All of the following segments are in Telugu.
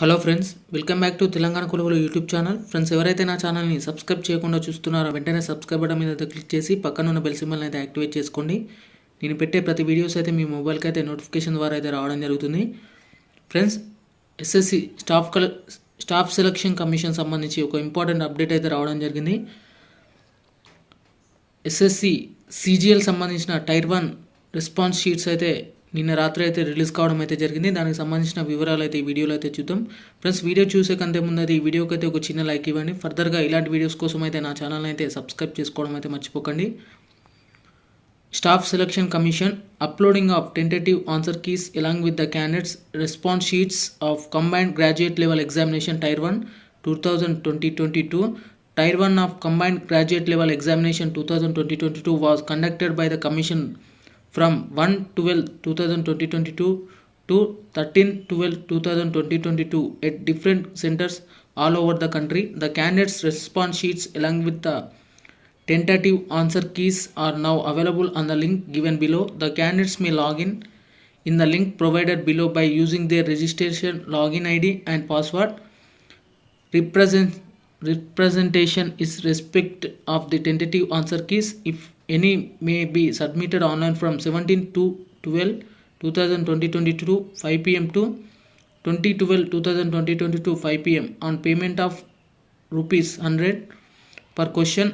Hello friends, welcome back to Telangana కొలువులు యూట్యూబ్ ఛానల్. ఫ్రెండ్స్, ఎవరైతే నా ఛానల్ని సబ్స్క్రైబ్ చేయకుండా చూస్తున్నారో వెంటనే సబ్స్క్రైబ్ బటన్ మీద క్లిక్ చేసి పక్కన ఉన్న బెల్ సింబల్ని అయితే యాక్టివేట్ చేసుకోండి. నేను పెట్టే ప్రతి వీడియోస్ అయితే మీ మొబైల్కి అయితే నోటిఫికేషన్ ద్వారా అయితే రావడం జరుగుతుంది. Friends, SSC staff selection commission సంబంధించి ఒక ఇంపార్టెంట్ అప్డేట్ అయితే రావడం జరిగింది. ఎస్ఎస్సి CGL సంబంధించిన టైర్ 1 రెస్పాన్స్ షీట్స్ అయితే నిన్న రాత్రి అయితే రిలీజ్ కావడం అయితే జరిగింది. దానికి సంబంధించిన వివరాలు అయితే ఈ వీడియోలో అయితే చూద్దాం. ఫ్రెండ్స్, వీడియో చూసే కంటే ముందు ఈ వీడియోకి అయితే ఒక చిన్న లైక్ ఇవ్వండి. ఫర్దర్గా ఇలాంటి వీడియోస్ కోసం అయితే నా ఛానల్ని అయితే సబ్స్క్రైబ్ చేసుకోవడం అయితే మర్చిపోకండి. Staff selection commission uploading of tentative answer keys along with the candidates response sheets of combined graduate level examination tier 1 2022 tier 1 of combined graduate level examination 2022 was conducted by the commission from 1/12/2022 to 13/12/2022 at different centers all over the country. The candidates' response sheets along with the tentative answer keys are now available on the link given below. The candidates may log in the link provided below by using their registration login ID and password. Representation is respect of the tentative answer keys, if any, may be submitted online from 17/12/2022 5 p.m. to 20/12/2022 5 p.m. on payment of ₹100 per question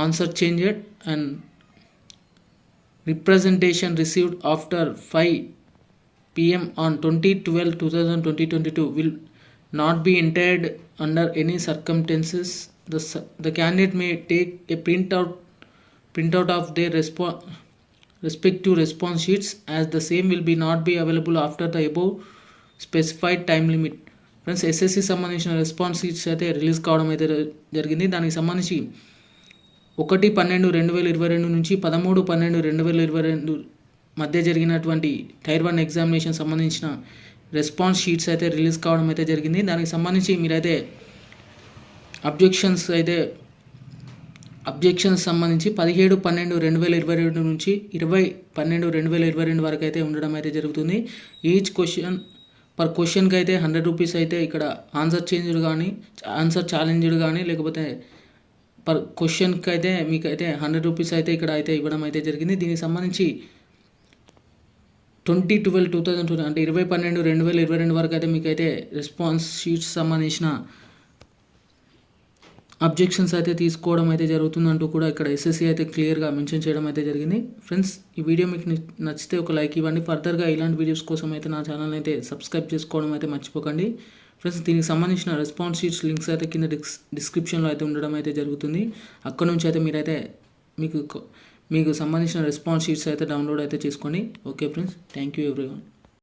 answer changed, and representation received after 5 p.m. on 20/12/2022 will not be entered under any circumstances. The candidate may take a printout of their respective response sheets, as the same will be not be available after the above specified time limit. Friends, SSC సంబంధించిన రెస్పాన్స్ షీట్స్ అయితే రిలీజ్ కావడం అయితే జరిగింది. దానికి సంబంధించి 1/12/2022 నుంచి 13/12/2022 మధ్య జరిగినటువంటి టైర్ 1 ఎగ్జామినేషన్ సంబంధించిన రెస్పాన్స్ షీట్స్ అయితే రిలీజ్ కావడం అయితే జరిగింది. దానికి సంబంధించి మీరైతే అబ్జెక్షన్స్ సంబంధించి 17/12/2022 నుంచి 20/12/2022 వరకు అయితే ఉండడం అయితే జరుగుతుంది. ఈచ్ క్వశ్చన్ పర్ క్వశ్చన్కి అయితే ₹100 అయితే ఇక్కడ ఆన్సర్ ఛాలెంజ్డ్ కానీ లేకపోతే పర్ క్వశ్చన్కి అయితే మీకు అయితే ₹100 అయితే ఇక్కడ అయితే ఇవ్వడం అయితే జరిగింది. దీనికి సంబంధించి 20/12/2022 అంటే 20/12/2022 వరకు అయితే మీకు అయితే రెస్పాన్స్ షీట్స్ సంబంధించిన అబ్జెక్షన్స్ అయితే తీసుకోవడం అయితే జరుగుతుందంటూ కూడా ఇక్కడ ఎస్ఎస్సి అయితే క్లియర్గా మెన్షన్ చేయడం అయితే జరిగింది. ఫ్రెండ్స్, ఈ వీడియో మీకు నచ్చితే ఒక లైక్ ఇవ్వండి. ఫర్దర్గా ఇలాంటి వీడియోస్ కోసం అయితే నా ఛానల్ అయితే సబ్స్క్రైబ్ చేసుకోవడం అయితే మర్చిపోకండి. ఫ్రెండ్స్, దీనికి సంబంధించిన రెస్పాన్స్ షీట్స్ లింక్స్ అయితే కింద డిస్క్రిప్షన్లో అయితే ఉండడం అయితే జరుగుతుంది. అక్కడ నుంచి అయితే మీరైతే మీకు సంబంధించిన రెస్పాన్స్ షీట్స్ అయితే డౌన్లోడ్ అయితే చేసుకోండి. Okay friends, thank you everyone.